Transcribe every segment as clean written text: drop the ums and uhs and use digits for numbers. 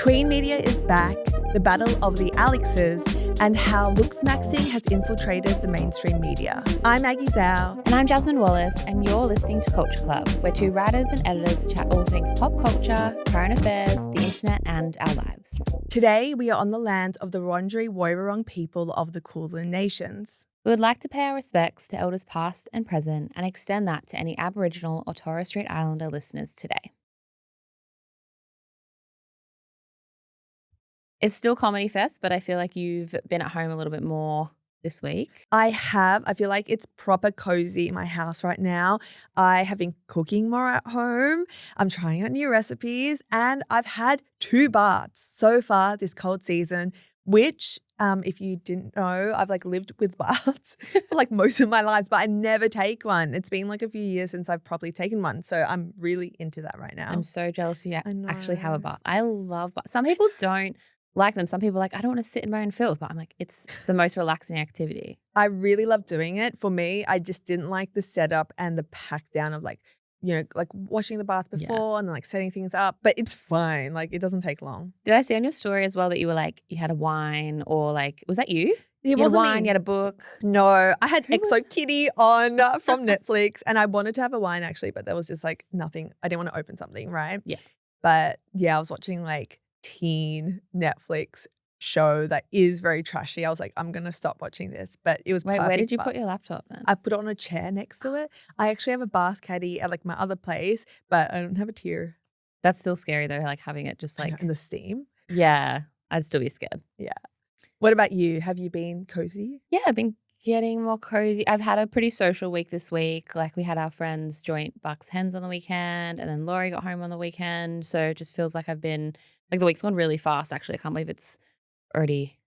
Tween media is back, the battle of the Alixs, and how Looksmaxxing has infiltrated the mainstream media. I'm Maggie Zhao. And I'm Jasmine Wallace, and you're listening to Culture Club, where two writers and editors chat all things pop culture, current affairs, the internet, and our lives. Today, we are on the land of the Wurundjeri Woiwurrung people of the Kulin Nations. We would like to pay our respects to elders past and present and extend that to any Aboriginal or Torres Strait Islander listeners today. It's still Comedy Fest, but I feel like you've been at home a little bit more this week. I have. I feel like it's proper cozy in my house right now. I have been cooking more at home. I'm trying out new recipes, and I've had 2 baths so far this cold season, which if you didn't know, I've lived with baths for most of my life, but I never take one. It's been a few years since I've probably taken one. So I'm really into that right now. I'm so jealous you actually have a bath. I love baths. Some people don't like them. Some people are like, I don't want to sit in my own filth, but I'm like, it's the most relaxing activity. I really love doing it. For me, I just didn't like the setup and the pack down of washing the bath before and then setting things up, but it's fine. It doesn't take long. Did I see on your story as well that you were you had a wine or was that you? It you wasn't had a wine, me. you had a book. No, I had EXO Kitty on from Netflix, and I wanted to have a wine actually, but there was just nothing. I didn't want to open something, right? Yeah. But yeah, I was watching teen Netflix show that is very trashy. I was like, I'm going to stop watching this, but it was Wait, perfect. where did you put your laptop then? I put it on a chair next to it. I actually have a bath caddy at my other place, but I don't have a tier. That's still scary though, having it just in the steam. Yeah, I'd still be scared. Yeah. What about you? Have you been cozy? Yeah, I've been getting more cozy. I've had a pretty social week this week. We had our friends joint Bucks Hens on the weekend, and then Laurie got home on the weekend. So it just feels like I've been the week's gone really fast. Actually, I can't believe it's already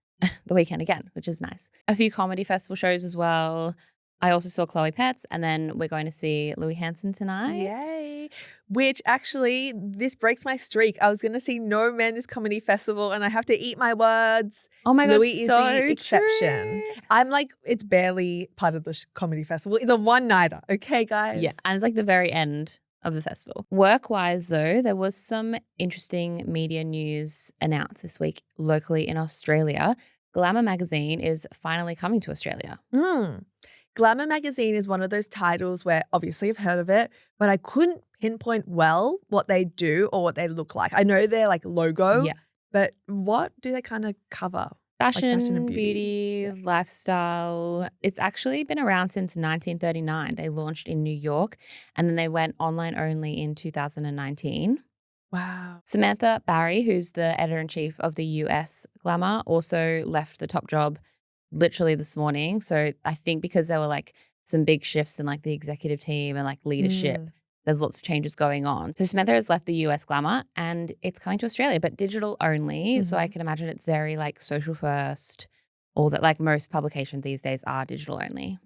the weekend again, which is nice. A few comedy festival shows as well. I also saw Chloe Petts, and then we're going to see Louis Hansen tonight. Yay. Which actually, this breaks my streak. I was going to see No Men's Comedy Festival, and I have to eat my words. Oh my God, Louis is so the exception. True. I'm it's barely part of the comedy festival. It's a one-nighter, okay, guys? Yeah, and it's the very end of the festival. Work-wise, though, there was some interesting media news announced this week locally in Australia. Glamour magazine is finally coming to Australia. Glamour magazine is one of those titles where obviously I've heard of it, but I couldn't pinpoint well what they do or what they look like. I know their logo, but what do they kind of cover? Fashion and beauty, lifestyle. It's actually been around since 1939. They launched in New York, and then they went online only in 2019. Wow. Samantha Barry, who's the editor-in-chief of the US Glamour, also left the top job literally this morning. So I think because there were some big shifts in the executive team and leadership, there's lots of changes going on. So Samantha has left the US Glamour and it's coming to Australia, but digital only. So I can imagine it's very social first, all that most publications these days are digital only.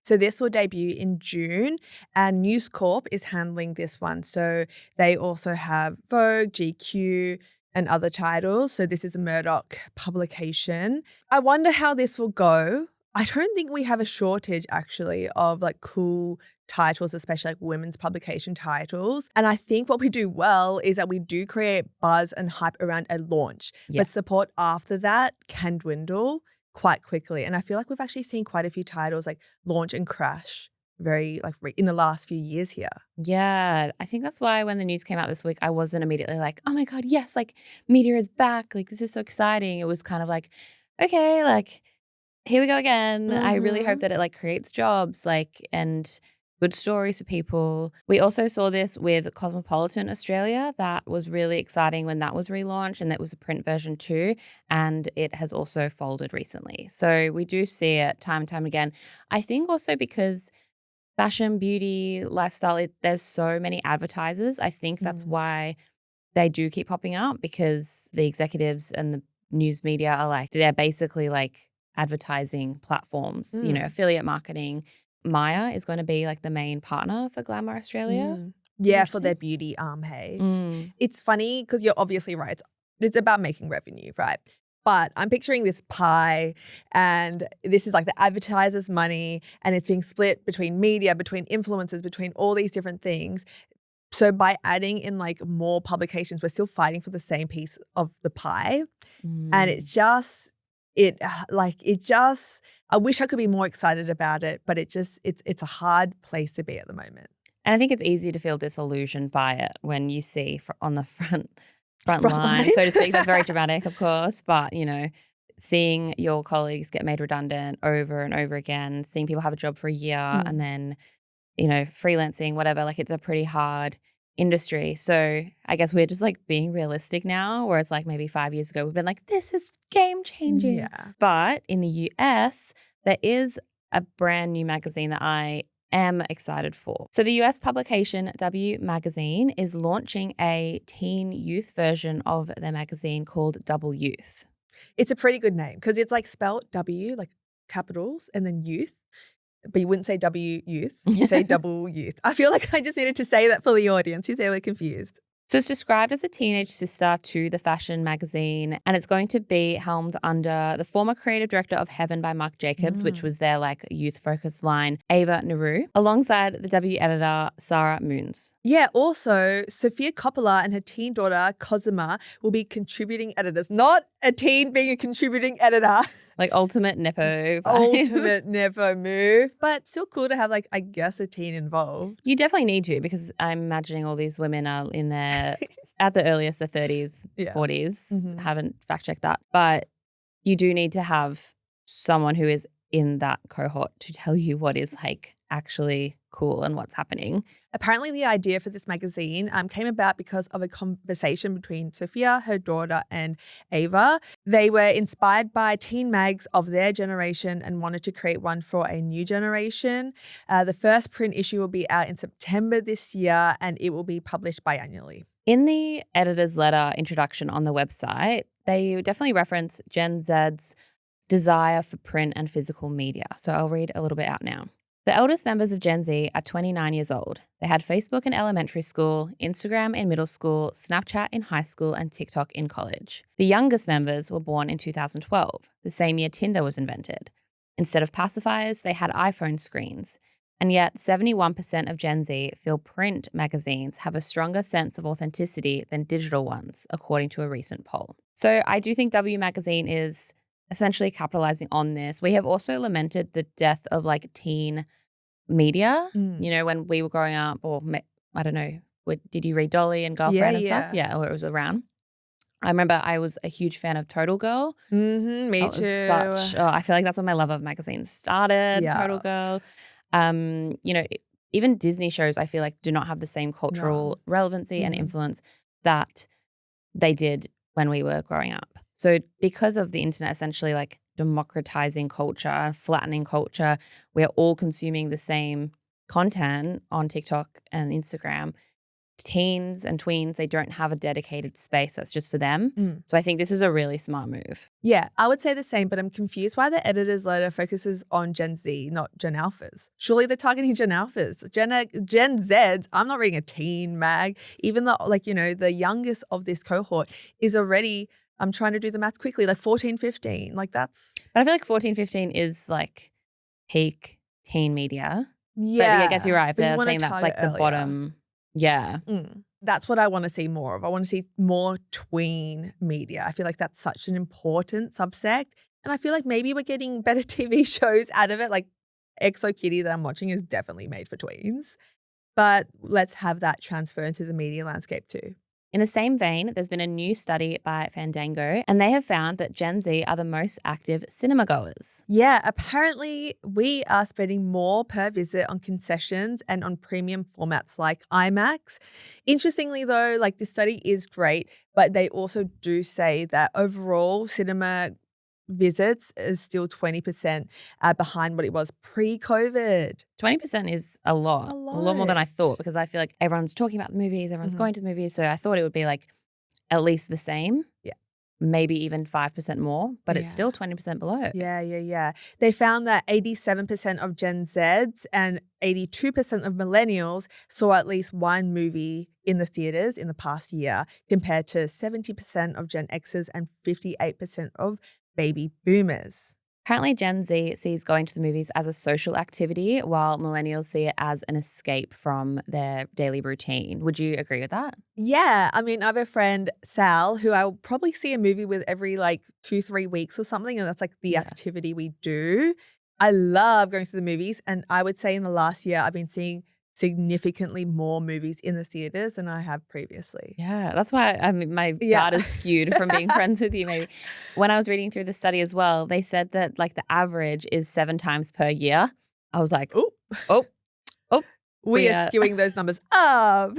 So this will debut in June, and News Corp is handling this one. So they also have Vogue, GQ, and other titles. So this is a Murdoch publication. I wonder how this will go. I don't think we have a shortage actually of cool titles, especially women's publication titles. And I think what we do well is that we do create buzz and hype around a launch, but support after that can dwindle quite quickly. And I feel we've actually seen quite a few titles launch and crash very in the last few years here. Yeah, I think that's why when the news came out this week, I wasn't immediately oh my God, yes, media is back. This is so exciting. It was kind of okay, here we go again. I really hope that it creates jobs, and good stories for people. We also saw this with Cosmopolitan Australia. That was really exciting when that was relaunched, and that was a print version too. And it has also folded recently. So we do see it time and time again. I think also because fashion, beauty, lifestyle, there's so many advertisers. I think that's why they do keep popping up, because the executives and the news media are they're basically advertising platforms, affiliate marketing. Maya is going to be the main partner for Glamour Australia. Yeah, for their beauty arm, hey. It's funny because you're obviously right. It's about making revenue, right? But I'm picturing this pie, and this is the advertiser's money, and it's being split between media, between influencers, between all these different things. So by adding in like more publications, we're still fighting for the same piece of the pie. And it's just, I wish I could be more excited about it, but it's a hard place to be at the moment. And I think it's easy to feel disillusioned by it when you see on the front line, so to speak. That's very dramatic, of course, but seeing your colleagues get made redundant over and over again, seeing people have a job for a year and then, freelancing, whatever, like it's a pretty hard industry. So I guess we're just like being realistic now, whereas like maybe 5 years ago, we've been like, this is game changing. Yeah. But in the US, there is a brand new magazine that I am excited for. So the US publication W Magazine is launching a teen youth version of their magazine called WYouth. It's a pretty good name because it's like spelled W, like capitals, and then youth. But you wouldn't say WYouth, you say WYouth. I feel like I just needed to say that for the audience if they were confused. So it's described as a teenage sister to the fashion magazine, and it's going to be helmed under the former creative director of Heaven by Marc Jacobs, which was their like youth-focused line, Ava Naru, alongside the W editor, Sarah Moons. Yeah, also, Sofia Coppola and her teen daughter, Cosima, will be contributing editors. Not a teen being a contributing editor. Like ultimate Nepo. Ultimate Nepo move. But still cool to have like, I guess, a teen involved. You definitely need to, because I'm imagining all these women are in their at the earliest, their 30s, 40s. Haven't fact-checked that. But you do need to have someone who is in that cohort to tell you what is like actually cool and what's happening. Apparently the idea for this magazine came about because of a conversation between Sophia, her daughter, and Ava. They were inspired by teen mags of their generation and wanted to create one for a new generation. The first print issue will be out in September this year, and it will be published biannually. In the editor's letter introduction on the website, they definitely reference Gen Z's desire for print and physical media. So I'll read a little bit out now. The eldest members of Gen Z are 29 years old. They had Facebook in elementary school, Instagram in middle school, Snapchat in high school, and TikTok in college. The youngest members were born in 2012, the same year Tinder was invented. Instead of pacifiers, they had iPhone screens. And yet 71% of Gen Z feel print magazines have a stronger sense of authenticity than digital ones, according to a recent poll. So I do think W Magazine is essentially capitalizing on this. We have also lamented the death of like teen media, when we were growing up, or I don't know, did you read Dolly and Girlfriend and stuff? Yeah, or it was around. I remember I was a huge fan of Total Girl. Me too. I feel like that's when my love of magazines started, Total Girl. Even Disney shows, I feel like, do not have the same cultural relevancy and influence that they did when we were growing up. So because of the internet essentially like democratizing culture, flattening culture, we're all consuming the same content on TikTok and Instagram. Teens and tweens, they don't have a dedicated space that's just for them. So I think this is a really smart move. Yeah, I would say the same, but I'm confused why the editor's letter focuses on Gen Z, not Gen Alphas. Surely they're targeting Gen Alphas. Gen Zs, I'm not reading a teen mag. Even though, the youngest of this cohort is already, I'm trying to do the maths quickly, like 14, 15. Like that's... But I feel like 14, 15 is like peak teen media. Yeah. But I guess you're right. If they're saying that's like the bottom... Yeah. That's what I want to see more of. I want to see more tween media. I feel like that's such an important subsect. And I feel like maybe we're getting better TV shows out of it. Like Exo Kitty that I'm watching is definitely made for tweens. But let's have that transfer into the media landscape too. In the same vein, there's been a new study by Fandango, and they have found that Gen Z are the most active cinema goers. Yeah, apparently we are spending more per visit on concessions and on premium formats like IMAX. Interestingly though, like this study is great, but they also do say that overall cinema visits is still 20% behind what it was pre-COVID. 20% is a lot more than I thought, because I feel like everyone's talking about the movies, everyone's going to the movies. So I thought it would be like at least the same. Yeah. Maybe even 5% more, but it's still 20% below. Yeah. They found that 87% of Gen Zs and 82% of millennials saw at least one movie in the theaters in the past year, compared to 70% of Gen Xs and 58% of baby boomers. Apparently, Gen Z sees going to the movies as a social activity, while millennials see it as an escape from their daily routine. Would you agree with that? Yeah. I mean, I have a friend, Sal, who I'll probably see a movie with every like 2-3 weeks or something. And that's like the activity we do. I love going to the movies. And I would say in the last year, I've been seeing significantly more movies in the theaters than I have previously. Yeah, that's why my data's skewed from being friends with you maybe. When I was reading through the study as well, they said that like the average is 7 times per year. I was like, oh. We are skewing those numbers up.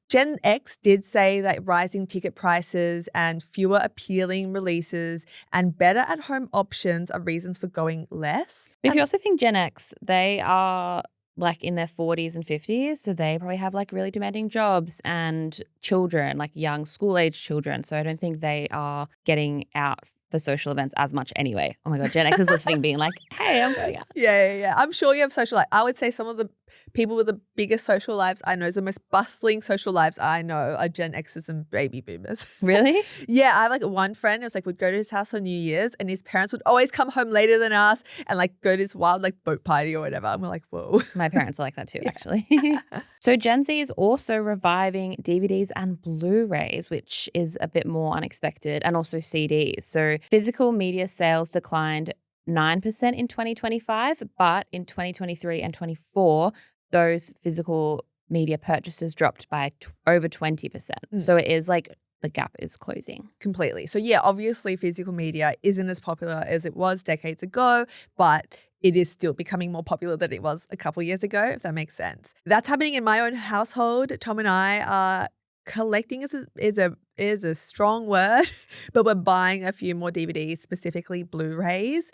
Gen X did say that rising ticket prices and fewer appealing releases and better at-home options are reasons for going less. But if you also think Gen X, they are like in their 40s and 50s. So they probably have like really demanding jobs and children, like young school-age children. So I don't think they are getting out for social events as much anyway. Oh my God, Gen X is listening being like, hey, I'm going out. Yeah. I'm sure you have social life. I would say some of the people with the biggest social lives I know, the most bustling social lives I know are Gen Xers and baby boomers. Really? Yeah, I have like one friend, it was like we'd go to his house on New Year's and his parents would always come home later than us and like go to this wild like boat party or whatever. And we're like, whoa. My parents are like that too, actually. So Gen Z is also reviving DVDs and Blu-rays, which is a bit more unexpected, and also CDs. So physical media sales declined 9% in 2025, but in 2023 and 24, those physical media purchases dropped by over 20%. So it is like the gap is closing. Completely. So yeah, obviously physical media isn't as popular as it was decades ago, but it is still becoming more popular than it was a couple years ago, if that makes sense. That's happening in my own household. Tom and I are collecting is a strong word, but we're buying a few more DVDs, specifically Blu-rays.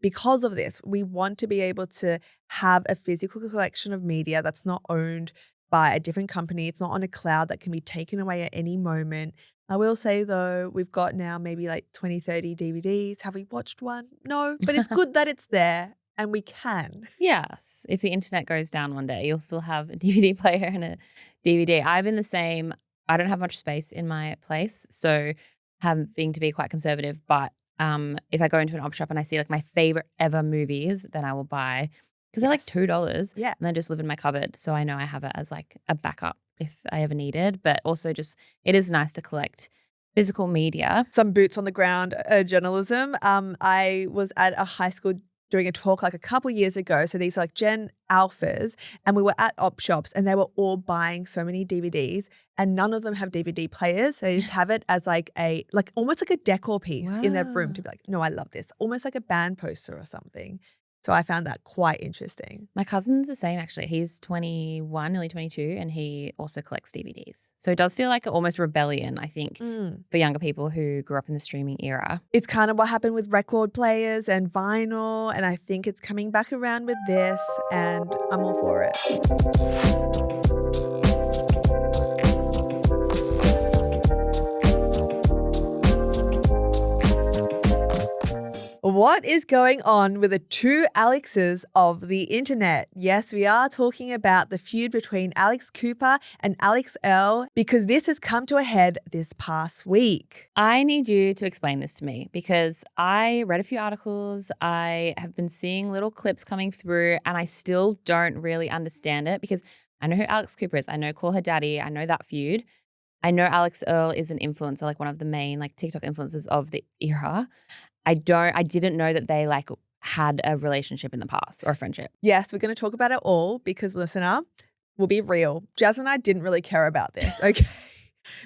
Because of this, we want to be able to have a physical collection of media that's not owned by a different company. It's not on a cloud that can be taken away at any moment. I will say, though, we've got now maybe like 20, 30 DVDs. Have we watched one? No, but it's good that it's there and we can. Yes. If the internet goes down one day, you'll still have a DVD player and a DVD. I've been the same. I don't have much space in my place, so having to be quite conservative. But if I go into an op shop and I see like my favorite ever movies, then I will buy, because they're like $2. Yeah. And they just live in my cupboard. So I know I have it as like a backup if I ever needed. But also just it is nice to collect physical media. Some boots on the ground journalism. I was at a high school doing a talk like a couple years ago. So these are like Gen Alphas, and we were at op shops and they were all buying so many DVDs and none of them have DVD players. They just have it as like almost like a decor piece in their room to be like, no, I love this. Almost like a band poster or something. So I found that quite interesting. My cousin's the same, actually. He's 21, nearly 22, and he also collects DVDs. So it does feel like almost rebellion, I think, for younger people who grew up in the streaming era. It's kind of what happened with record players and vinyl, and I think it's coming back around with this, and I'm all for it. What is going on with the two Alixs of the internet? Yes, we are talking about the feud between Alix Cooper and Alix Earle, because this has come to a head this past week. I need you to explain this to me, because I read a few articles, I have been seeing little clips coming through, and I still don't really understand it, because I know who Alix Cooper is. I know Call Her Daddy. I know that feud. I know Alix Earle is an influencer, like one of the main like TikTok influencers of the era. I didn't know that they like had a relationship in the past or a friendship. Yes, we're going to talk about it all because, listener, we'll be real. Jazz and I didn't really care about this, okay?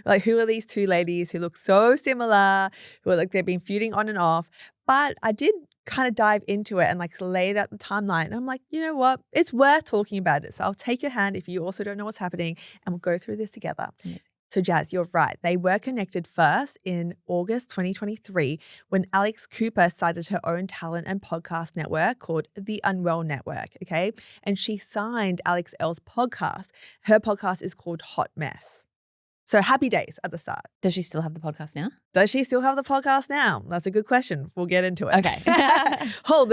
Like, who are these two ladies who look so similar, who are like they've been feuding on and off? But I did kind of dive into it and like laid out the timeline. And I'm like, you know what? It's worth talking about it. So I'll take your hand if you also don't know what's happening and we'll go through this together. Amazing. So Jazz, you're right. They were connected first in August 2023 when Alix Cooper started her own talent and podcast network called The Unwell Network, okay? And she signed Alix Earle's podcast. Her podcast is called Hot Mess. So happy days at the start. Does she still have the podcast now? Does she still have the podcast now? That's a good question. We'll get into it. Okay. Hold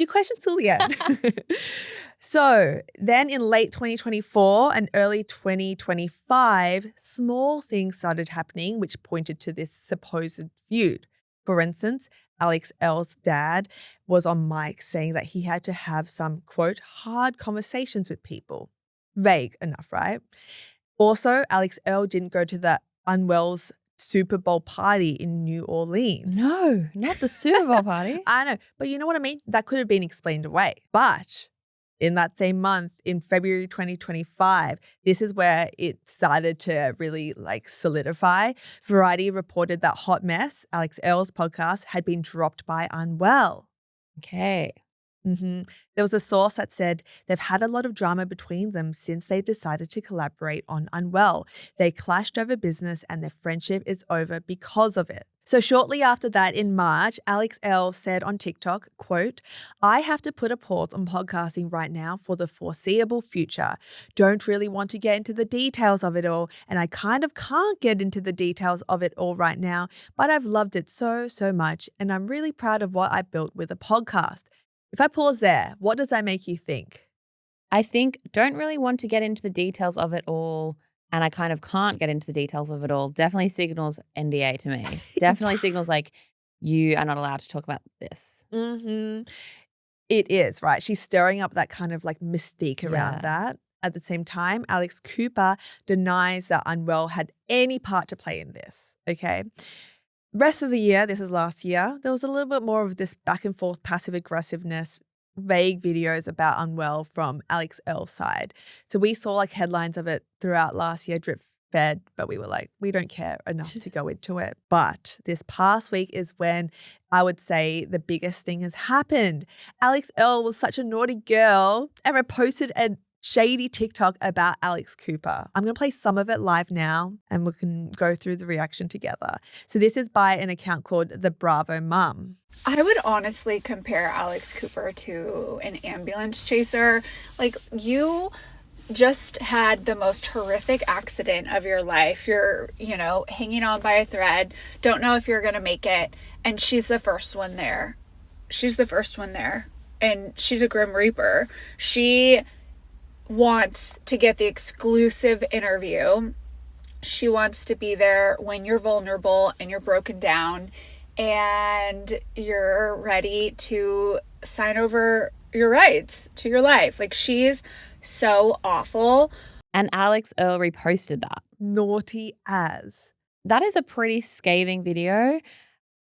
your questions till the end. So then in late 2024 and early 2025, small things started happening which pointed to this supposed feud. For instance, Earle's dad was on mic saying that he had to have some, quote, hard conversations with people. Vague enough, right? Also, Earle didn't go to the Unwell's Super Bowl party in New Orleans. No, not the Super Bowl party. I know, but you know what I mean? That could have been explained away. But in that same month, in February 2025, this is where it started to really solidify. Variety reported that Hot Mess, Earle's podcast, had been dropped by Unwell. Okay. There was a source that said they've had a lot of drama between them since they decided to collaborate on Unwell. They clashed over business and their friendship is over because of it. So shortly after that, in March, Earle said on TikTok, quote, I have to put a pause on podcasting right now for the foreseeable future. Don't really want to get into the details of it all, and I kind of can't get into the details of it all right now, but I've loved it so much, and I'm really proud of what I built with a podcast. If I pause there, what does that make you think? I think don't really want to get into the details of it all, and I kind of can't get into the details of it all. Definitely signals NDA to me. Definitely signals you are not allowed to talk about this. It is, right? She's stirring up that kind of mystique around that. At the same time, Alix Cooper denies that Unwell had any part to play in this, okay? Rest of the year, this is last year, there was a little bit more of this back and forth passive aggressiveness, vague videos about Unwell from Earle's side. So we saw headlines of it throughout last year, drip fed, but we were we don't care enough to go into it. But this past week is when I would say the biggest thing has happened. Earle was such a naughty girl and reposted a shady TikTok about Alix Cooper. I'm going to play some of it live now and we can go through the reaction together. So this is by an account called The Bravo Mum. I would honestly compare Alix Cooper to an ambulance chaser. You just had the most horrific accident of your life. You're, hanging on by a thread, don't know if you're going to make it, and she's the first one there. And she's a Grim Reaper. She wants to get the exclusive interview. She wants to be there when you're vulnerable and you're broken down and you're ready to sign over your rights to your life. She's so awful. And Earle reposted that. Naughty as. That is a pretty scathing video.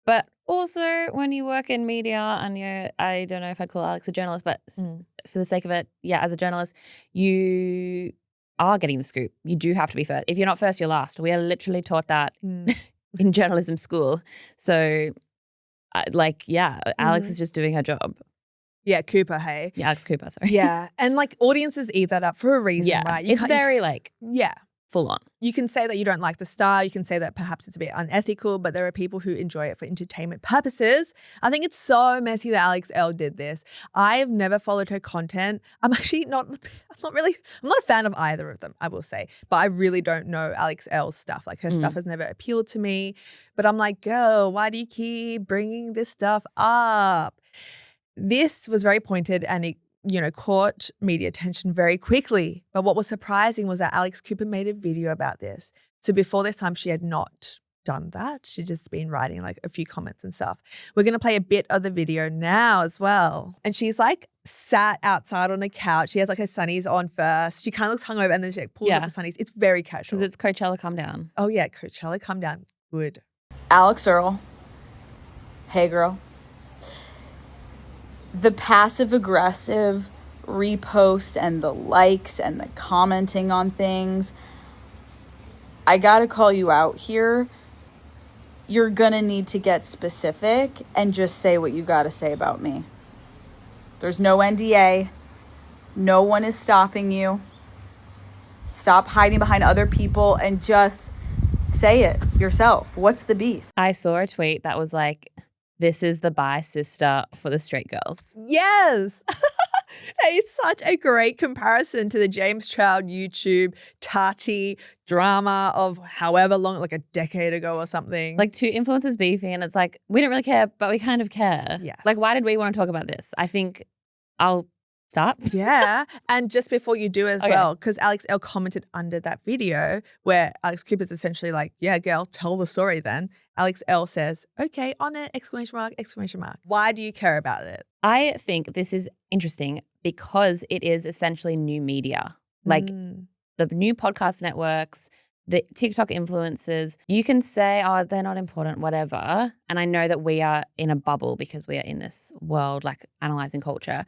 But also, when you work in media and I don't know if I'd call Alix a journalist, but for the sake of it, as a journalist, you are getting the scoop. You do have to be first. If you're not first, you're last. We are literally taught that in journalism school. So, Alix is just doing her job. Yeah, Cooper, hey. Yeah, Alix Cooper, sorry. Yeah, and audiences eat that up for a reason, right? It's very full on. You can say that you don't like the style. You can say that perhaps it's a bit unethical, but there are people who enjoy it for entertainment purposes. I think it's so messy that Earle did this. I have never followed her content. I'm not a fan of either of them, I will say, but I really don't know Earle's stuff. Her stuff has never appealed to me, but I'm girl, why do you keep bringing this stuff up? This was very pointed and it caught media attention very quickly. But what was surprising was that Alix Cooper made a video about this. So before this time, she had not done that. She'd just been writing a few comments and stuff. We're going to play a bit of the video now as well. And she's sat outside on a couch. She has her sunnies on first. She kind of looks hungover and then she pulls up the sunnies. It's very casual. Because it's Coachella Come Down. Oh yeah, Coachella Come Down. Good. Alix Earle. Hey girl. The passive-aggressive reposts and the likes and the commenting on things, I gotta call you out here. You're gonna need to get specific and just say what you gotta say about me. There's no NDA. No one is stopping you. Stop hiding behind other people and just say it yourself. What's the beef? I saw a tweet that was this is the bi sister for the straight girls. Yes. That is such a great comparison to the James Trout YouTube Tati drama of however long, a decade ago or something. Two influencers beefing and it's we don't really care, but we kind of care. Yes. Why did we want to talk about this? I think I'll start? Yeah. And just before you do as well, because Earle commented under that video where Alex Cooper's essentially like, yeah, girl, tell the story then. Earle says, okay, on it, exclamation mark, exclamation mark. Why do you care about it? I think this is interesting because it is essentially new media. Like the new podcast networks, the TikTok influencers, you can say, oh, they're not important, whatever. And I know that we are in a bubble because we are in this world, like analyzing culture.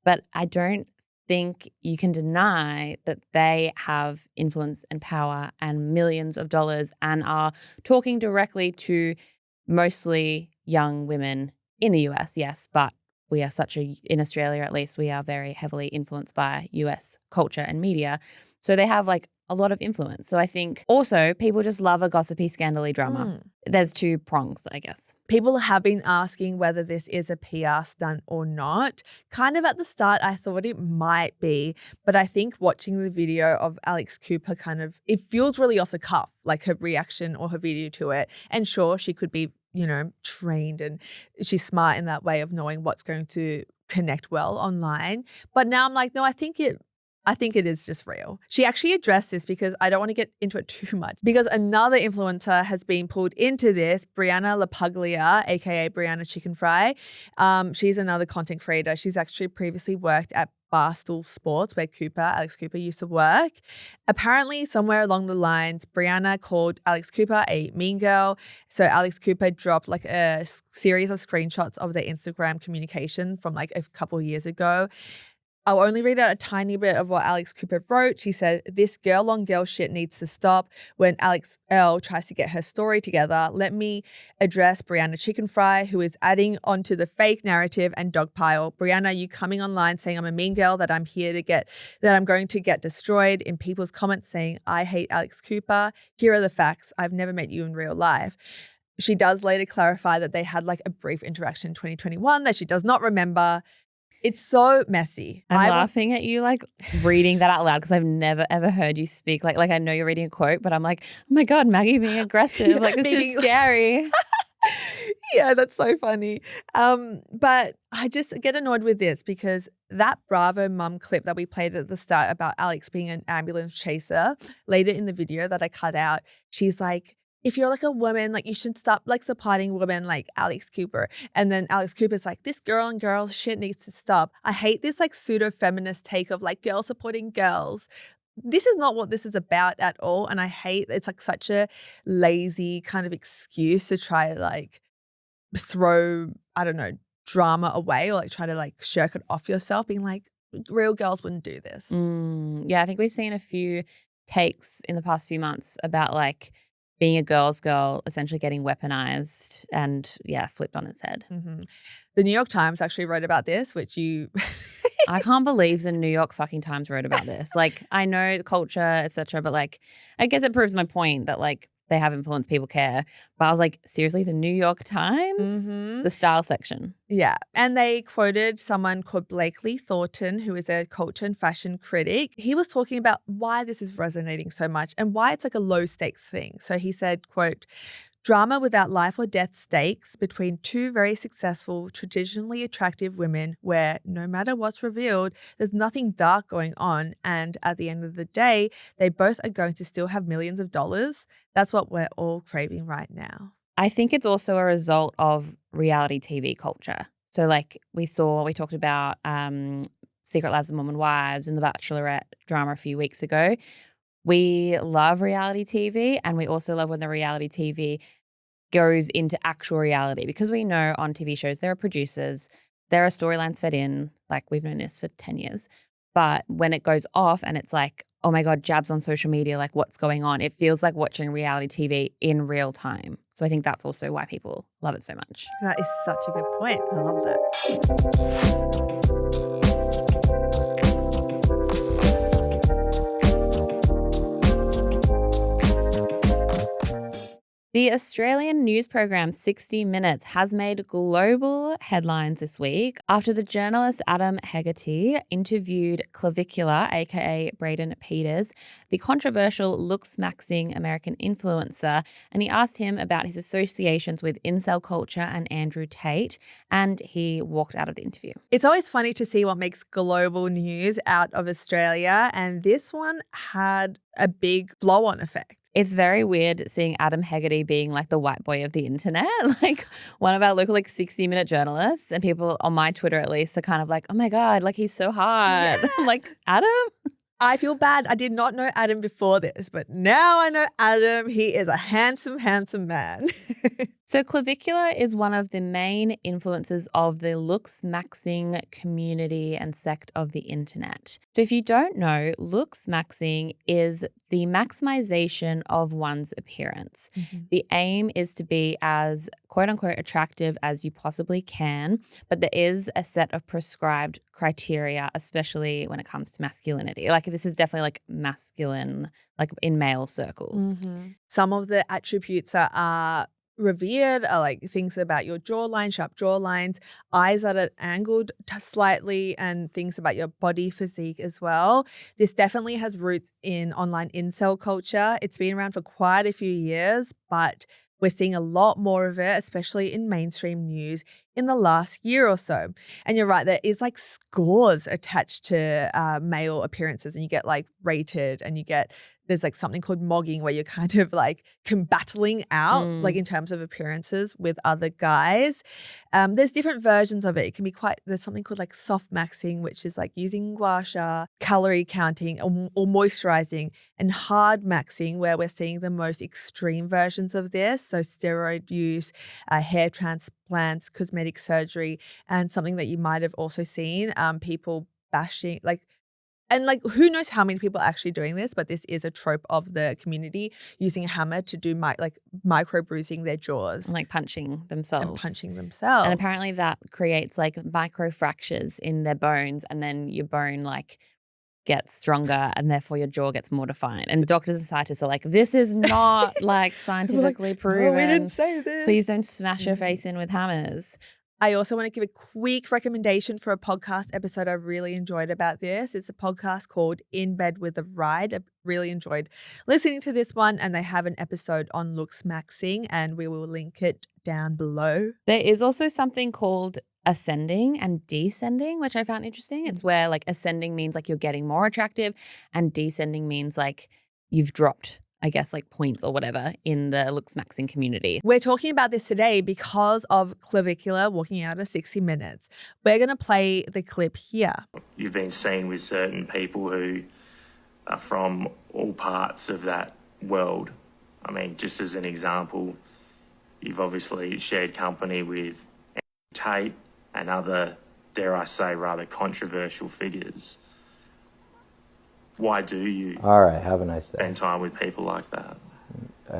But I don't think you can deny that they have influence and power and millions of dollars and are talking directly to mostly young women in the US, yes, but we are in Australia at least, we are very heavily influenced by US culture and media. So they have like a lot of influence. So I think also people just love a gossipy, scandally drama. There's two prongs, I guess. People have been asking whether this is a PR stunt or not. Kind of at the start, I thought it might be, but I think watching the video of Alix Cooper it feels really off the cuff, like her reaction or her video to it. And sure, she could be, trained and she's smart in that way of knowing what's going to connect well online. But now I'm like, no, I think it is just real. She actually addressed this because I don't want to get into it too much because another influencer has been pulled into this, Brianna LaPuglia, aka Brianna Chicken Fry. She's another content creator. She's actually previously worked at Barstool Sports where Alix Cooper used to work. Apparently somewhere along the lines, Brianna called Alix Cooper a mean girl. So Alix Cooper dropped like a series of screenshots of their Instagram communication from like a couple of years ago. I'll only read out a tiny bit of what Alix Cooper wrote. She said, this girl on girl shit needs to stop. When Earle tries to get her story together, let me address Brianna Chicken Fry, who is adding onto the fake narrative and dogpile. Brianna, you coming online saying I'm a mean girl, that I'm going to get destroyed in people's comments saying I hate Alix Cooper. Here are the facts. I've never met you in real life. She does later clarify that they had like a brief interaction in 2021 that she does not remember. It's so messy. I'm laughing at you like reading that out loud because I've never ever heard you speak like I know you're reading a quote, but I'm like, oh my God, Maggie being aggressive. Like this is scary. Yeah, that's so funny. But I just get annoyed with this because that Bravo mum clip that we played at the start about Alix being an ambulance chaser, later in the video that I cut out, she's like, if you're like a woman, like you should stop like supporting women like Alix Cooper. And then Alix Cooper's like, this girl on girl shit needs to stop. I hate this like pseudo-feminist take of like girls supporting girls. This is not what this is about at all. And I hate it's like such a lazy kind of excuse to try to like throw, I don't know, drama away or like try to like shirk it off yourself, being like, real girls wouldn't do this. Yeah, I think we've seen a few takes in the past few months about like being a girl's girl essentially getting weaponized and, flipped on its head. Mm-hmm. The New York Times actually wrote about this, which you... I can't believe the New York fucking Times wrote about this. Like, I know the culture, etc., but like, I guess it proves my point that like they have influence, people care. But I was like, seriously, the New York Times? Mm-hmm. The style section. Yeah. And they quoted someone called Blakely Thornton, who is a culture and fashion critic. He was talking about why this is resonating so much and why it's like a low stakes thing. So he said, quote, drama without life or death stakes between two very successful, traditionally attractive women where no matter what's revealed, there's nothing dark going on. And at the end of the day, they both are going to still have millions of dollars. That's what we're all craving right now. I think it's also a result of reality TV culture. So like we talked about Secret Lives of Mom and Wives and The Bachelorette drama a few weeks ago. We love reality TV and we also love when the reality TV goes into actual reality because we know on TV shows there are producers, there are storylines fed in, like we've known this for 10 years. But when it goes off and it's like, oh my God, jabs on social media, like what's going on? It feels like watching reality TV in real time. So I think that's also why people love it so much. That is such a good point. I love that. The Australian news program 60 Minutes has made global headlines this week after the journalist Adam Hegarty interviewed Clavicular, aka Braden Peters, the controversial Looksmaxxing American influencer, and he asked him about his associations with incel culture and Andrew Tate, and he walked out of the interview. It's always funny to see what makes global news out of Australia, and this one had a big flow-on effect. It's very weird seeing Adam Hegarty being like the white boy of the internet, like one of our local 60-minute journalists, and people on my Twitter at least are kind of like, oh my God, like he's so hot. Yeah. Like, Adam? I feel bad. I did not know Adam before this, but now I know Adam. He is a handsome, handsome man. So Clavicular is one of the main influencers of the Looksmaxxing community and sect of the internet. So if you don't know, Looksmaxxing is the maximization of one's appearance. Mm-hmm. The aim is to be as quote unquote attractive as you possibly can, but there is a set of prescribed criteria, especially when it comes to masculinity. Like this is definitely like masculine, like in male circles. Mm-hmm. Some of the attributes are revered are like things about your jawline, sharp jawlines, eyes that are angled slightly, and things about your body physique as well. This definitely has roots in online incel culture. It's been around for quite a few years, but we're seeing a lot more of it, especially in mainstream news in the last year or so. And you're right, there is like scores attached to male appearances, and you get like rated, and there's like something called mogging where you're kind of like battling out like in terms of appearances with other guys. There's different versions of it. It can be there's something called like soft maxing, which is like using gua sha, calorie counting or moisturizing, and hard maxing where we're seeing the most extreme versions of this. So steroid use, hair transplants, cosmetic surgery, and something that you might have also seen, people bashing and who knows how many people are actually doing this, but this is a trope of the community, using a hammer to do micro bruising their jaws. And like punching themselves. And apparently that creates like micro fractures in their bones, and then your bone like gets stronger and therefore your jaw gets more defined. And doctors and scientists are like, this is not like scientifically proven. No, we didn't say this. Please don't smash your face in with hammers. I also want to give a quick recommendation for a podcast episode I really enjoyed about this. It's a podcast called In Bed with a Ride. I really enjoyed listening to this one, and they have an episode on Looksmaxxing, and we will link it down below. There is also something called ascending and descending, which I found interesting. It's where like ascending means like you're getting more attractive, and descending means like you've dropped, I guess, like points or whatever in the Looksmaxxing community. We're talking about this today because of Clavicular walking out of 60 Minutes. We're going to play the clip here. You've been seen with certain people who are from all parts of that world. I mean, just as an example, you've obviously shared company with Tate and other, dare I say, rather controversial figures. Why do you all right, have a nice day. Spend time with people like that?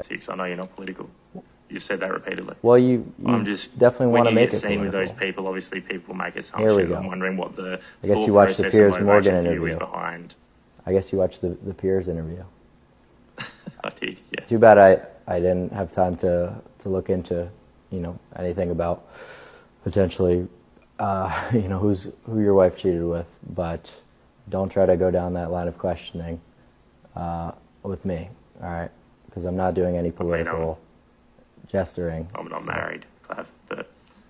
Six, I know you're not political. You've said that repeatedly. Well, you I'm just definitely want to make it seen political. with those people, obviously people make assumptions. Here we go. I'm wondering what the I guess you watched the Piers Morgan interview. Behind. I guess you watched the Piers interview. I did, yeah. Too bad I didn't have time to look into, anything about potentially, who your wife cheated with, but don't try to go down that line of questioning with me, all right? Because I'm not doing any political gesturing. I'm not married, Clav, but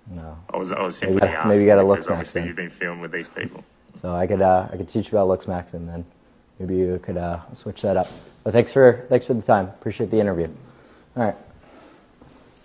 no. I was simply asking. Maybe you got to because Looksmaxxing. obviously you've been filmed with these people. So I could teach you about Looksmaxxing, then maybe you could switch that up. But thanks for the time. Appreciate the interview. All right.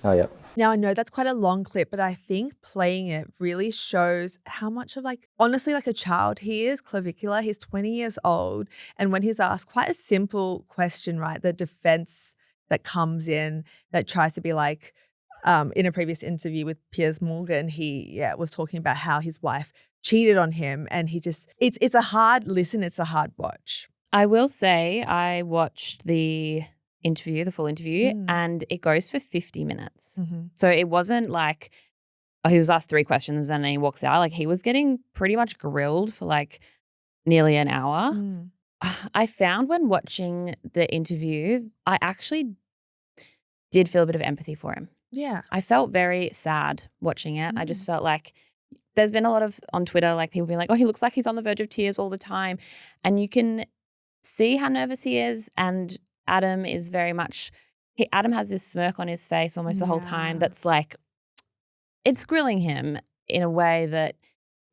Oh yeah. Now, I know that's quite a long clip, but I think playing it really shows how much of honestly a child he is. Clavicular, he's 20 years old. And when he's asked quite a simple question, right, the defense that comes in that tries to be in a previous interview with Piers Morgan, he was talking about how his wife cheated on him. And it's a hard listen. It's a hard watch. I will say I watched the full interview, and it goes for 50 minutes. Mm-hmm. So it wasn't like, he was asked 3 questions and then he walks out. Like he was getting pretty much grilled for nearly an hour. I found when watching the interview, I actually did feel a bit of empathy for him. Yeah. I felt very sad watching it. I just felt like there's been a lot of on Twitter, like people being like, oh, he looks like he's on the verge of tears all the time. And you can see how nervous he is. And Adam is very much, Adam has this smirk on his face almost the whole time that's like, it's grilling him in a way that,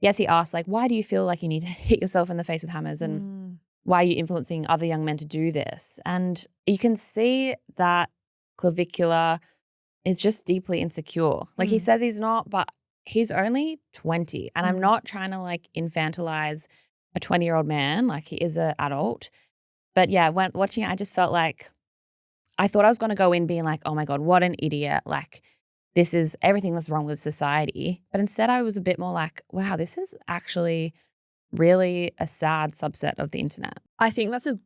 yes, he asks, like, why do you feel like you need to hit yourself in the face with hammers and why are you influencing other young men to do this? And you can see that Clavicular is just deeply insecure. Like he says he's not, but he's only 20. And I'm not trying to like infantilize a 20-year-old man. Like he is an adult. But yeah, when watching it, I just felt like I thought I was going to go in being like, oh my God, what an idiot. Like this is everything that's wrong with society. But instead I was a bit more like, wow, this is actually really a sad subset of the internet. I think that's a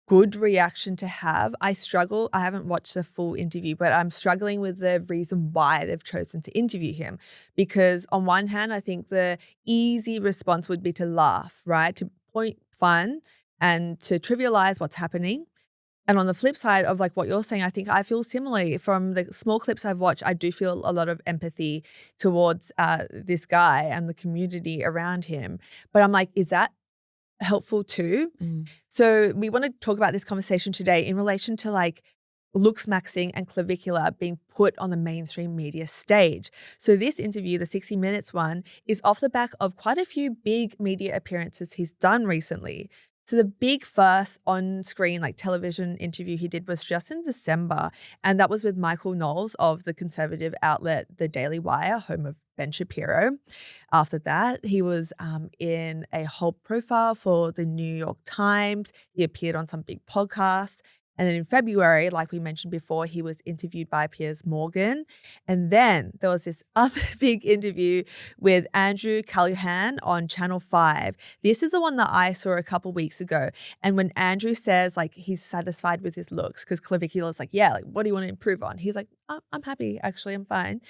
good reaction to have. I haven't watched the full interview, but I'm struggling with the reason why they've chosen to interview him. Because on one hand, I think the easy response would be to laugh, right? To point fun and to trivialize what's happening. And on the flip side of like what you're saying, I think I feel similarly. From the small clips I've watched, I do feel a lot of empathy towards this guy and the community around him. But I'm like, is that helpful too? So we want to talk about this conversation today in relation to like Looksmaxxing and Clavicular being put on the mainstream media stage. So this interview, the 60 Minutes one, is off the back of quite a few big media appearances he's done recently. So the big first on-screen like television interview he did was just in December, and that was with Michael Knowles of the conservative outlet The Daily Wire, home of Ben Shapiro. After that, he was in a whole profile for the New York Times. He appeared on some big podcasts. And then in February, like we mentioned before, he was interviewed by Piers Morgan. And then there was this other big interview with Andrew Callaghan on Channel 5. This is the one that I saw a couple weeks ago. And when Andrew says like he's satisfied with his looks, because Clavicular's like, yeah, like what do you want to improve on? He's like, I'm happy, actually, I'm fine.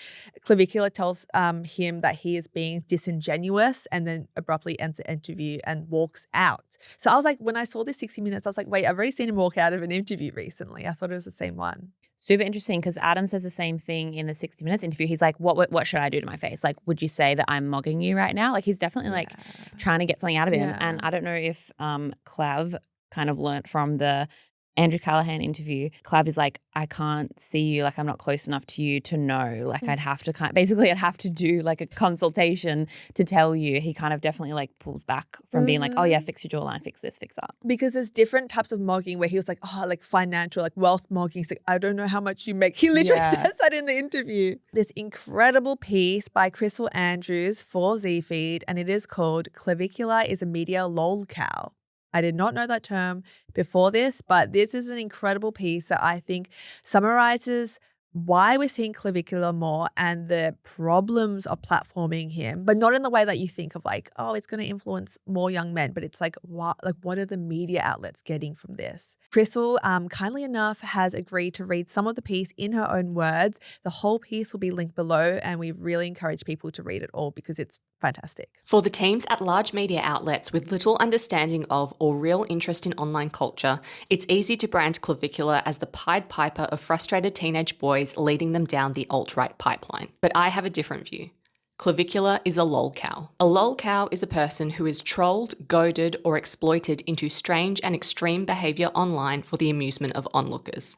Clavicular tells him that he is being disingenuous and then abruptly ends the interview and walks out. So I was like, when I saw this 60 Minutes, I was like, wait, I've already seen him walk out of an interview recently. I thought it was the same one. Super interesting because Adam says the same thing in the 60 Minutes interview. He's like, what should I do to my face? Like, would you say that I'm mogging you right now? Like he's definitely like trying to get something out of him. Yeah. And I don't know if Clav kind of learnt from the Andrew Callaghan interview. Clav is like, I can't see you, like I'm not close enough to you to know. Like I'd have to do like a consultation to tell you. He kind of definitely like pulls back from being like, oh yeah, fix your jawline, fix this, fix that. Because there's different types of mogging where he was like, oh, like financial, like wealth mogging. He's like, I don't know how much you make. He literally says that in the interview. This incredible piece by Crystal Andrews for ZFeed, and it is called Clavicular is a Media Lolcow. I did not know that term before this, but this is an incredible piece that I think summarizes why we're seeing Clavicular more and the problems of platforming him, but not in the way that you think of like, oh, it's going to influence more young men, but it's like, what are the media outlets getting from this? Crystal, kindly enough, has agreed to read some of the piece in her own words. The whole piece will be linked below, and we really encourage people to read it all because it's fantastic. For the teams at large media outlets with little understanding of or real interest in online culture, it's easy to brand Clavicular as the Pied Piper of frustrated teenage boys leading them down the alt-right pipeline. But I have a different view. Clavicular is a lolcow. A lolcow is a person who is trolled, goaded, or exploited into strange and extreme behaviour online for the amusement of onlookers.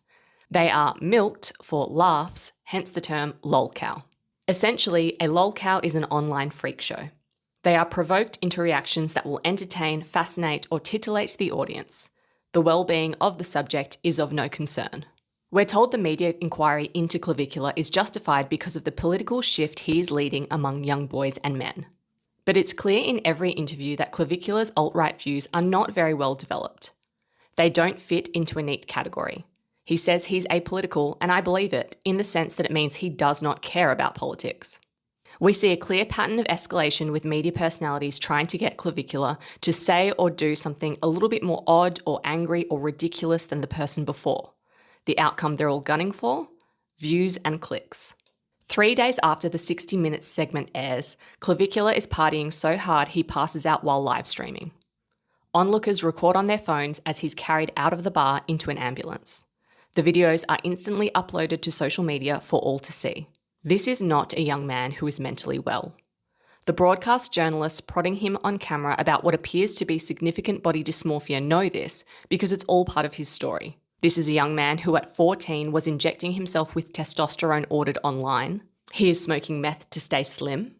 They are milked for laughs, hence the term lolcow. Essentially, a lolcow is an online freak show. They are provoked into reactions that will entertain, fascinate, or titillate the audience. The well-being of the subject is of no concern. We're told the media inquiry into Clavicular is justified because of the political shift he is leading among young boys and men. But it's clear in every interview that Clavicular's alt-right views are not very well developed. They don't fit into a neat category. He says he's apolitical, and I believe it, in the sense that it means he does not care about politics. We see a clear pattern of escalation with media personalities trying to get Clavicular to say or do something a little bit more odd or angry or ridiculous than the person before. The outcome they're all gunning for? Views and clicks. 3 days after the 60 Minutes segment airs, Clavicular is partying so hard he passes out while live streaming. Onlookers record on their phones as he's carried out of the bar into an ambulance. The videos are instantly uploaded to social media for all to see. This is not a young man who is mentally well. The broadcast journalists prodding him on camera about what appears to be significant body dysmorphia know this because it's all part of his story. This is a young man who at 14 was injecting himself with testosterone ordered online. He is smoking meth to stay slim.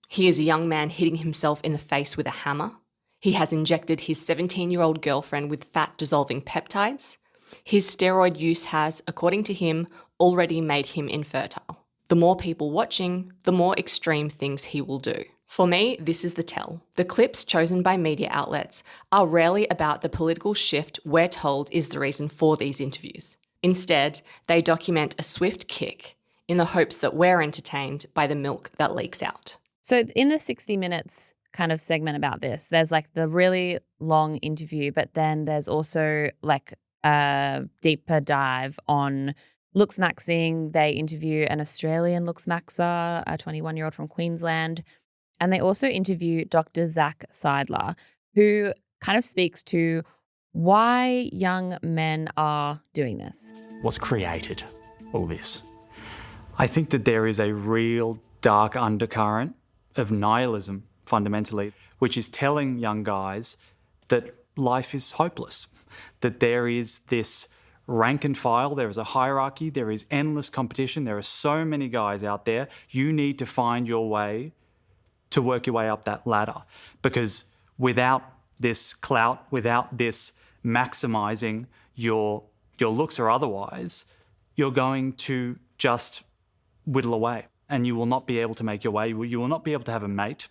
He is a young man hitting himself in the face with a hammer. He has injected his 17-year-old girlfriend with fat-dissolving peptides. His steroid use has, according to him, already made him infertile. The more people watching, the more extreme things he will do. For me, this is the tell. The clips chosen by media outlets are rarely about the political shift we're told is the reason for these interviews. Instead, they document a swift kick in the hopes that we're entertained by the milk that leaks out. So in the 60 Minutes kind of segment about this, there's like the really long interview, but then there's also like a deeper dive on Looksmaxxing. They interview an Australian Looksmaxxer, a 21-year-old from Queensland. And they also interview Dr. Zach Seidler, who kind of speaks to why young men are doing this. What's created all this? I think that there is a real dark undercurrent of nihilism, fundamentally, which is telling young guys that life is hopeless, that there is this rank and file, there is a hierarchy, there is endless competition, there are so many guys out there. You need to find your way to work your way up that ladder, because without this clout, without this maximizing your looks or otherwise, you're going to just whittle away and you will not be able to make your way. You will not be able to have a mate.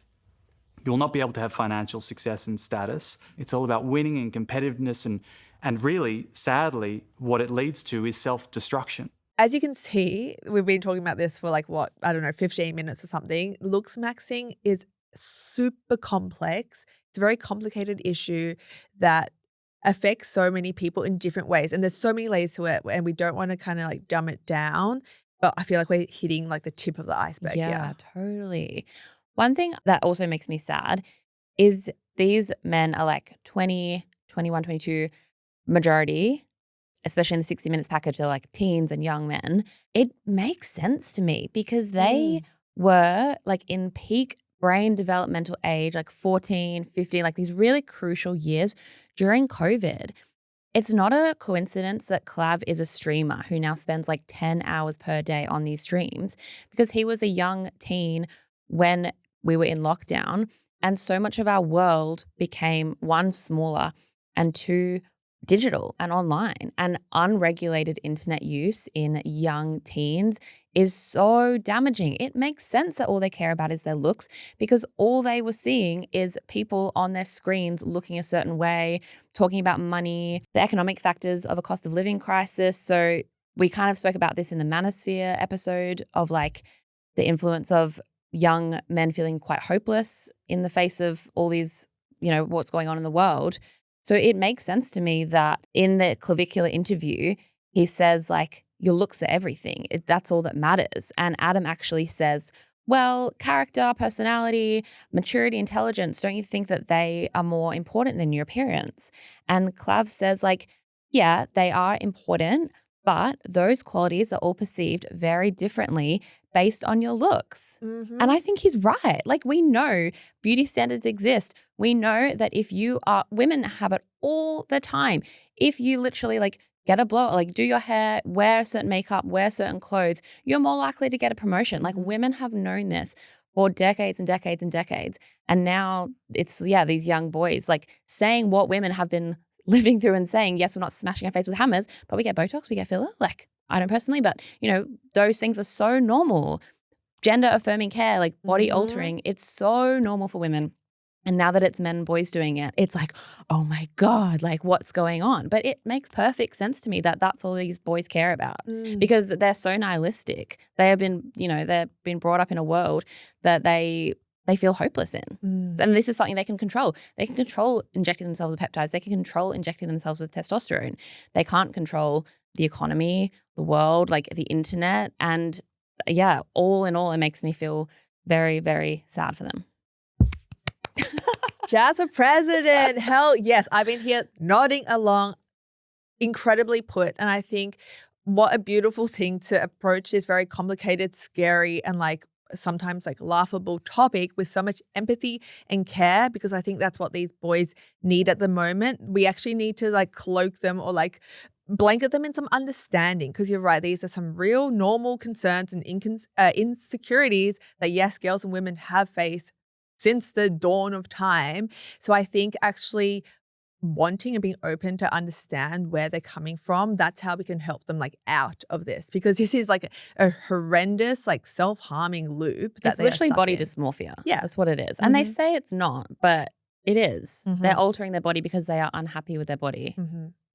You will not be able to have financial success and status. It's all about winning and competitiveness, and really, sadly, what it leads to is self-destruction. As you can see, we've been talking about this for 15 minutes or something. Looksmaxxing is super complex. It's a very complicated issue that affects so many people in different ways. And there's so many layers to it, and we don't want to kind of dumb it down. But I feel like we're hitting the tip of the iceberg here. Yeah, totally. One thing that also makes me sad is these men are 20, 21, 22, majority, especially in the 60 Minutes package, they're teens and young men. It makes sense to me because they were in peak brain developmental age, 14, 15, these really crucial years during COVID. It's not a coincidence that Clav is a streamer who now spends 10 hours per day on these streams, because he was a young teen when we were in lockdown, and so much of our world became, one, smaller, and two, digital and online. And unregulated internet use in young teens is so damaging. It makes sense that all they care about is their looks, because all they were seeing is people on their screens looking a certain way, talking about money, the economic factors of a cost of living crisis. So we kind of spoke about this in the Manosphere episode of the influence of young men feeling quite hopeless in the face of all these, what's going on in the world. So it makes sense to me that in the Clavicular interview, he says your looks are everything. That's all that matters. And Adam actually says, well, character, personality, maturity, intelligence, don't you think that they are more important than your appearance? And Clav says yeah, they are important, but those qualities are all perceived very differently based on your looks. Mm-hmm. And I think he's right. We know beauty standards exist. We know that if you are, women have it all the time. If you literally get a blow, do your hair, wear certain makeup, wear certain clothes, you're more likely to get a promotion. Women have known this for decades and decades and decades. And now it's, these young boys saying what women have been living through and saying, yes, we're not smashing our face with hammers, but we get Botox, we get filler. I don't personally, but those things are so normal. Gender affirming care, body altering, it's so normal for women. And now that it's men and boys doing it, it's oh my God, what's going on? But it makes perfect sense to me that that's all these boys care about, because they're so nihilistic. They have been, they've been brought up in a world that they feel hopeless in. And this is something they can control. They can control injecting themselves with peptides. They can control injecting themselves with testosterone. They can't control the economy, the world, the internet. And all in all, it makes me feel very, very sad for them. Jazz for president. Hell yes. I've been here nodding along. incredibly put. And I think what a beautiful thing to approach this very complicated, scary, and like sometimes like laughable topic with so much empathy and care, because I think that's what these boys need at the moment. We actually need to like cloak them or like blanket them in some understanding, because you're right, these are some real normal concerns and insecurities that, yes, girls and women have faced since the dawn of time. So I think actually wanting and being open to understand where they're coming from, that's how we can help them like out of this, because this is like a horrendous like self-harming loop that it's literally body dysmorphia. Yeah, that's what it is. And they say it's not, but it is. They're altering their body because they are unhappy with their body.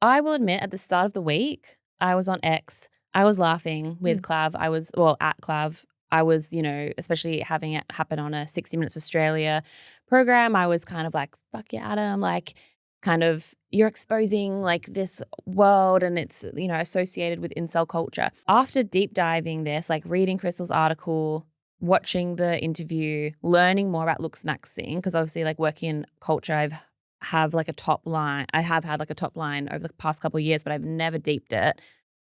I will admit, at the start of the week, I was on X, I was laughing with Clav, at Clav. I was, especially having it happen on a 60 Minutes Australia program, I was kind of like, fuck yeah, Adam, like kind of you're exposing like this world and it's, associated with incel culture. After deep diving this, like reading Crystal's article, watching the interview, learning more about Looksmaxxing, because obviously like working in culture, I have had like a top line over the past couple of years, but I've never deeped it.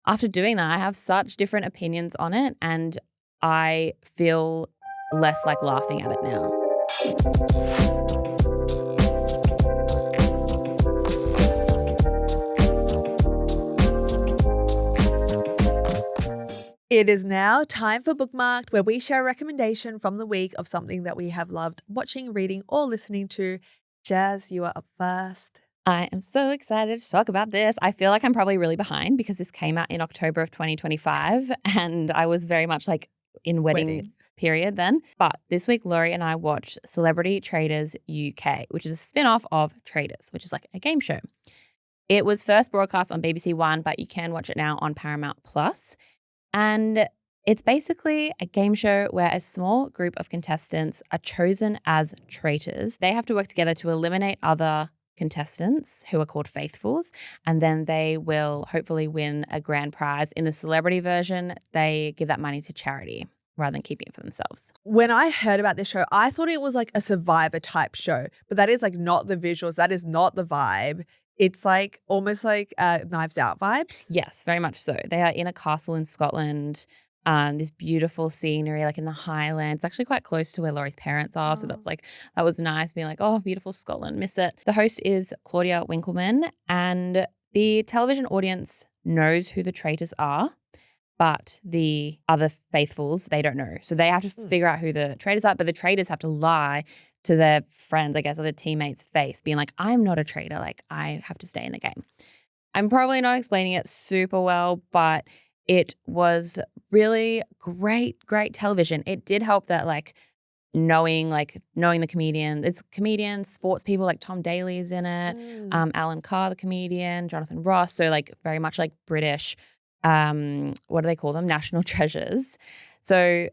After doing that, I have such different opinions on it and I feel less like laughing at it now. It is now time for Bookmarked, where we share a recommendation from the week of something that we have loved watching, reading, or listening to. Jazz, you are up first. I am so excited to talk about this. I feel like I'm probably really behind because this came out in October of 2025 and I was very much like in wedding period then. But this week, Laurie and I watched Celebrity Traitors UK, which is a spin-off of Traitors, which is like a game show. It was first broadcast on BBC One, but you can watch it now on Paramount Plus. And it's basically a game show where a small group of contestants are chosen as traitors. They have to work together to eliminate other contestants who are called faithfuls, and then they will hopefully win a grand prize. In the celebrity version, they give that money to charity rather than keeping it for themselves. When I heard about this show, I thought it was like a Survivor type show, but that is like not the visuals. That is not the vibe. It's like almost like Knives Out vibes. Yes, very much so. They are in a castle in Scotland. This beautiful scenery, like in the Highlands, actually quite close to where Laurie's parents are. So that was nice being like, oh, beautiful Scotland, miss it. The host is Claudia Winkleman, and the television audience knows who the traitors are, but the other faithfuls, they don't know. So they have to figure out who the traitors are, but the traitors have to lie to their friends, I guess, or their teammates' face, being like, I'm not a traitor, like I have to stay in the game. I'm probably not explaining it super well, but it was really great television. It did help that knowing the comedian. It's comedians, sports people like Tom Daly's in it, Alan Carr, the comedian, Jonathan Ross. So like very much like British, what do they call them? National treasures. So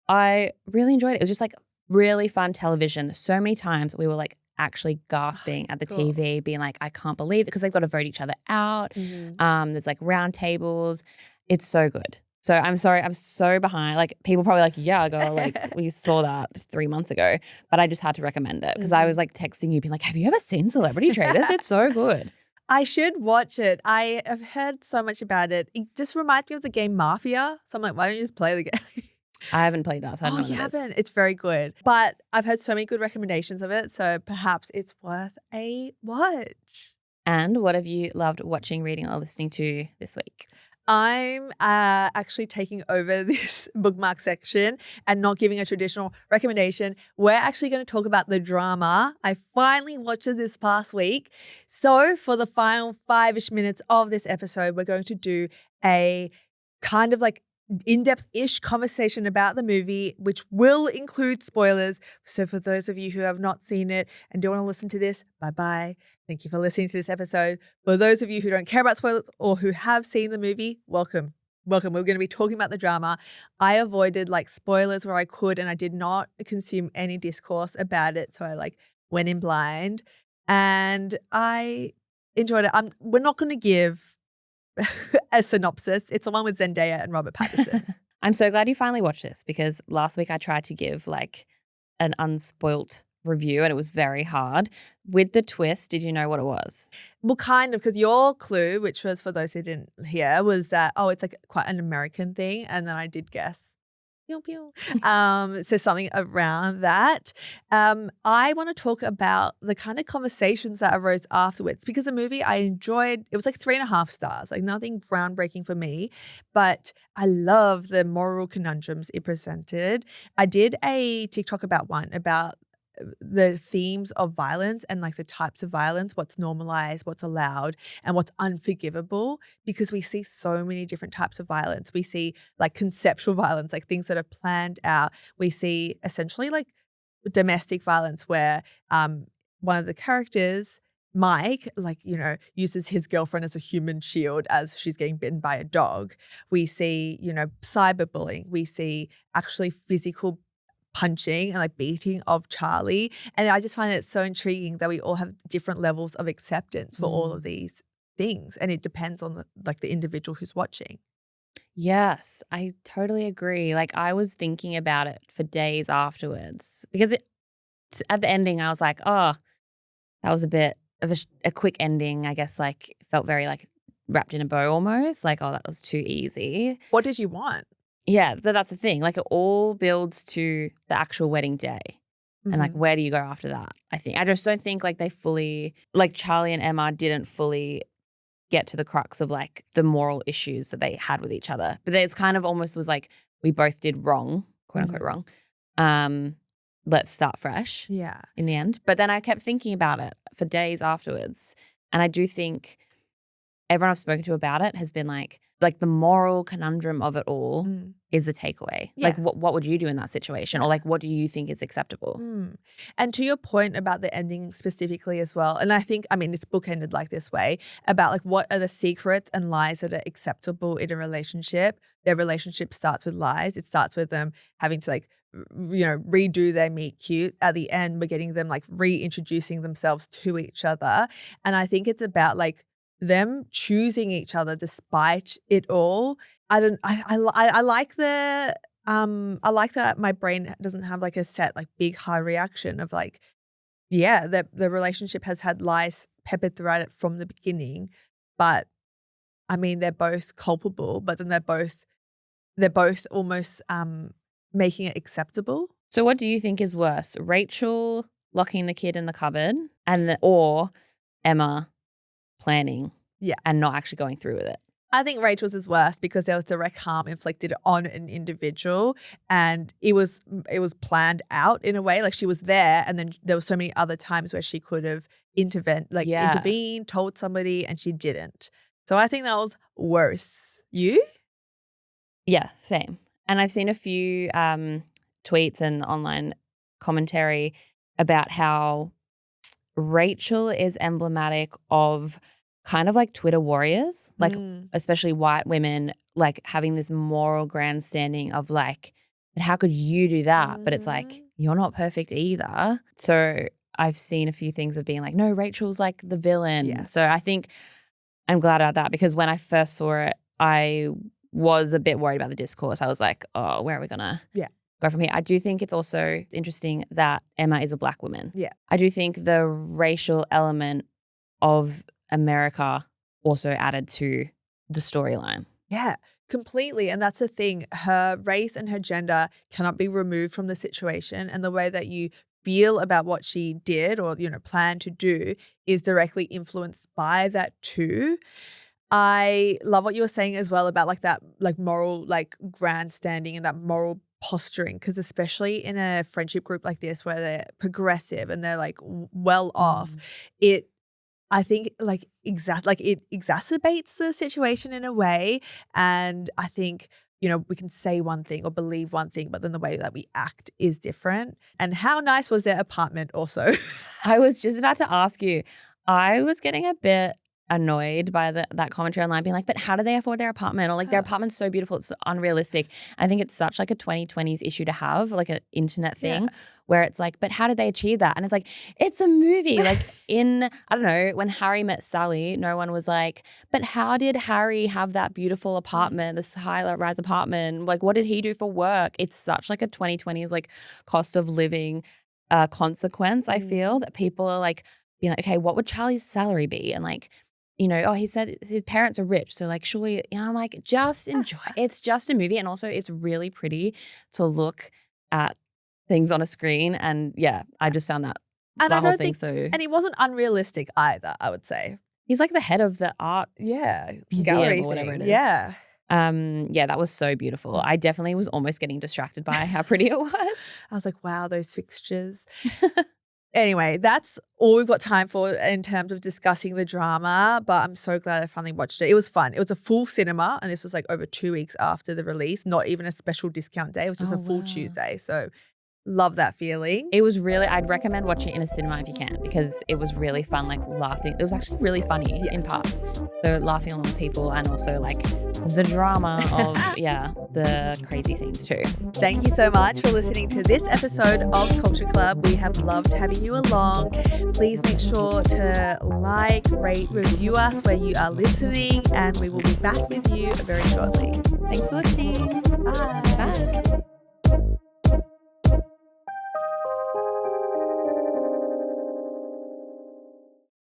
I really enjoyed it. It was just like really fun television. So many times we were like actually gasping at the TV, being like, I can't believe it, because they've got to vote each other out. There's like round tables. It's so good. So I'm sorry, I'm so behind. Like people probably like, yeah, girl, like we saw that 3 months ago, but I just had to recommend it because I was like texting you being like, have you ever seen Celebrity Traitors? It's so good. I should watch it. I have heard so much about it. It just reminds me of the game Mafia. So I'm like, why don't you just play the game? I haven't played that. So I don't know you haven't? It's very good. But I've heard so many good recommendations of it. So perhaps it's worth a watch. And what have you loved watching, reading, or listening to this week? I'm actually taking over this bookmark section and not giving a traditional recommendation. We're actually going to talk about the drama I finally watched it this past week. So for the final 5-ish minutes of this episode, we're going to do a kind of like in-depth-ish conversation about the movie, which will include spoilers. So for those of you who have not seen it and don't want to listen to this, bye-bye. Thank you for listening to this episode. For those of you who don't care about spoilers or who have seen the movie, welcome. Welcome. We're going to be talking about the drama. I avoided like spoilers where I could, and I did not consume any discourse about it. So I went in blind and I enjoyed it. We're not going to give a synopsis. It's the one with Zendaya and Robert Pattinson. I'm so glad you finally watched this, because last week I tried to give like an unspoilt review and it was very hard. With the twist, did you know what it was? Well, kind of, because your clue, which was for those who didn't hear, was that, it's like quite an American thing. And then I did guess. Pew, pew. So something around that. I want to talk about the kind of conversations that arose afterwards, because the movie I enjoyed, it was like 3.5 stars, like nothing groundbreaking for me, but I love the moral conundrums it presented. I did a TikTok about the themes of violence and like the types of violence, what's normalized, what's allowed, and what's unforgivable, because we see so many different types of violence. We see like conceptual violence, like things that are planned out. We see essentially like domestic violence where one of the characters, Mike, uses his girlfriend as a human shield as she's getting bitten by a dog. We see, cyberbullying. We see actually physical punching and like beating of Charlie. And I just find it so intriguing that we all have different levels of acceptance for all of these things. And it depends on the individual who's watching. Yes, I totally agree. Like I was thinking about it for days afterwards because at the ending I was like, oh, that was a bit of a quick ending. I guess like felt very like wrapped in a bow almost. Like, oh, that was too easy. What did you want? Yeah, that's the thing. Like it all builds to the actual wedding day. Mm-hmm. And like, where do you go after that? I just don't think like they fully, like Charlie and Emma didn't fully get to the crux of like the moral issues that they had with each other. But it's kind of almost was like, we both did wrong, quote unquote wrong. Let's start fresh. Yeah. In the end. But then I kept thinking about it for days afterwards. And I do think everyone I've spoken to about it has been like the moral conundrum of it all is the takeaway. Yes. Like what would you do in that situation? Or like what do you think is acceptable? And to your point about the ending specifically as well, and I think, it's bookended like this way, about like what are the secrets and lies that are acceptable in a relationship. Their relationship starts with lies. It starts with them having to redo their meet cute. At the end, we're getting them like reintroducing themselves to each other. And I think it's about like them choosing each other despite it all. I like I like that my brain doesn't have like a set like big hard reaction of like, yeah, the relationship has had lies peppered throughout it from the beginning, but they're both culpable, but then they're both almost making it acceptable. So what do you think is worse? Rachel locking the kid in the cupboard or Emma planning and not actually going through with it? I think Rachel's is worse because there was direct harm inflicted on an individual, and it was planned out in a way. Like she was there, and then there were so many other times where she could have intervened, told somebody, and she didn't. So I think that was worse. You? Yeah, same. And I've seen a few tweets and online commentary about how Rachel is emblematic of kind of like Twitter warriors, like especially white women, like having this moral grandstanding of like, and how could you do that? But it's like, you're not perfect either. So I've seen a few things of being like, no, Rachel's like the villain. Yes. So I think I'm glad about that because when I first saw it, I was a bit worried about the discourse. I was like, oh, where are we going to go from here? I do think it's also interesting that Emma is a black woman. Yeah. I do think the racial element of America also added to the storyline. Yeah, completely. And that's the thing. Her race and her gender cannot be removed from the situation. And the way that you feel about what she did or, plan to do is directly influenced by that too. I love what you were saying as well about like that like moral like grandstanding and that moral posturing, because especially in a friendship group like this where they're progressive and they're like well off, I think it exacerbates the situation in a way. And I think, we can say one thing or believe one thing, but then the way that we act is different. And how nice was their apartment also? I was just about to ask you, I was getting a bit annoyed by that commentary online being like, but how do they afford their apartment? Or like their apartment's so beautiful, it's unrealistic. I think it's such like a 2020s issue to have, like an internet thing where it's like, but how did they achieve that? And it's like, it's a movie. Like I don't know, when Harry met Sally, no one was like, but how did Harry have that beautiful apartment, this high-rise apartment? Like what did he do for work? It's such like a 2020s like cost of living consequence, I feel, that people are like being like, okay, what would Charlie's salary be? And like, you know, oh, he said his parents are rich. So like, surely, you know, I'm like, just enjoy. It's just a movie. And also it's really pretty to look at things on a screen. And yeah, I just found that And the I whole don't thing think, so. and he wasn't unrealistic either, I would say. He's like the head of the art Museum gallery or whatever it is. Yeah. Yeah, that was so beautiful. I definitely was almost getting distracted by how pretty it was. I was like, wow, those fixtures. Anyway, that's all we've got time for in terms of discussing the drama, but I'm so glad I finally watched it. It was fun. It was a full cinema, and this was like over 2 weeks after the release, not even a special discount day. It was just a full Tuesday. So love that feeling. It was really, I'd recommend watching it in a cinema if you can, because it was really fun, like laughing. It was actually really funny in parts. So laughing along with people, and also like the drama of, the crazy scenes too. Thank you so much for listening to this episode of Culture Club. We have loved having you along. Please make sure to like, rate, review us where you are listening, and we will be back with you very shortly. Thanks for listening. Bye. Bye.